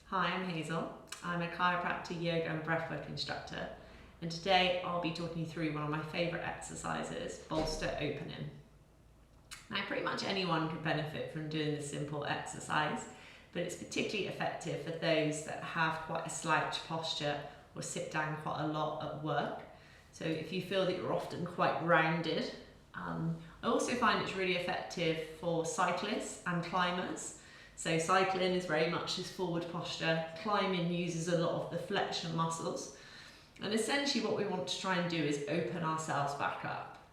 Hi, I'm Hazel. I'm a chiropractor, yoga and breathwork instructor, and today I'll be talking you through one of my favourite exercises, bolster opening. Now, pretty much anyone can benefit from doing this simple exercise, but it's particularly effective for those that have quite a slouch posture or sit down quite a lot at work. So if you feel that you're often quite rounded, I also find it's really effective for cyclists and climbers. So cycling is very much this forward posture, climbing uses a lot of the flexion muscles, and essentially what we want to try and do is open ourselves back up.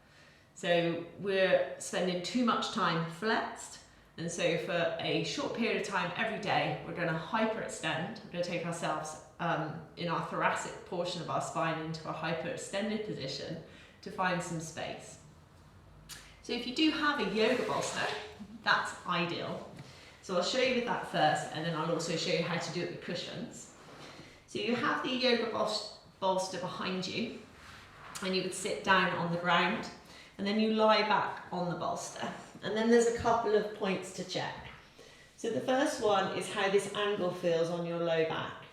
So we're spending too much time flexed, and so for a short period of time every day we're going to hyperextend. We're going to take ourselves in our thoracic portion of our spine into a hyperextended position to find some space. So if you do have a yoga bolster, that's ideal. So I'll show you with that first, and then I'll also show you how to do it with cushions. So you have the yoga bolster behind you, and you would sit down on the ground, and then you lie back on the bolster. And then there's a couple of points to check. So the first one is how this angle feels on your low back.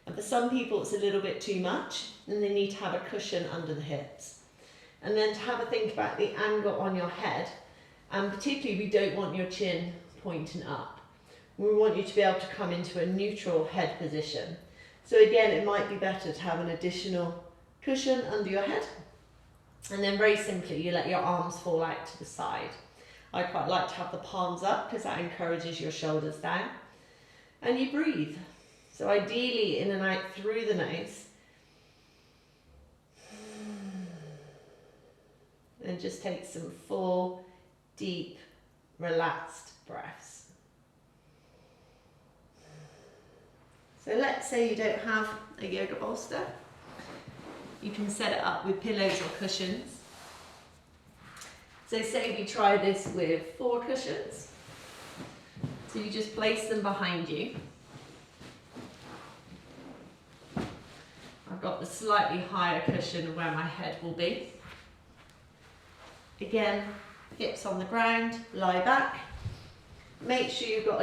And for some people it's a little bit too much, and they need to have a cushion under the hips. And then to have a think about the angle on your head, and particularly we don't want your chin pointing up. We want you to be able to come into a neutral head position. So again, it might be better to have an additional cushion under your head. And then very simply, you let your arms fall out to the side. I quite like to have the palms up because that encourages your shoulders down. And you breathe. So ideally in and out through the nose. And just take some full, deep, relaxed breaths. So let's say you don't have a yoga bolster. You can set it up with pillows or cushions. So say we try this with 4 cushions. So you just place them behind you. I've got the slightly higher cushion where my head will be. Again, hips on the ground, lie back. Make sure you've got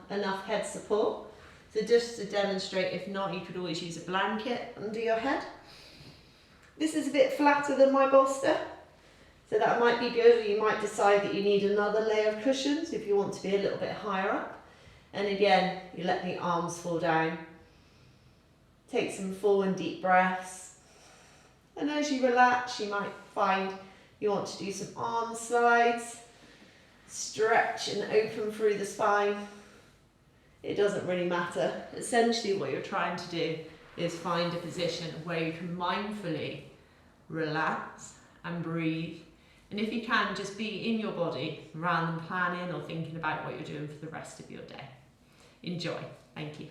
enough head support. So just to demonstrate, if not, you could always use a blanket under your head. This is a bit flatter than my bolster, so that might be good, or you might decide that you need another layer of cushions if you want to be a little bit higher up. And again, you let the arms fall down. Take some full and deep breaths. And as you relax, you might find you want to do some arm slides, stretch and open through the spine. It doesn't really matter. Essentially what you're trying to do is find a position where you can mindfully relax and breathe. And if you can, just be in your body rather than planning or thinking about what you're doing for the rest of your day. Enjoy. Thank you.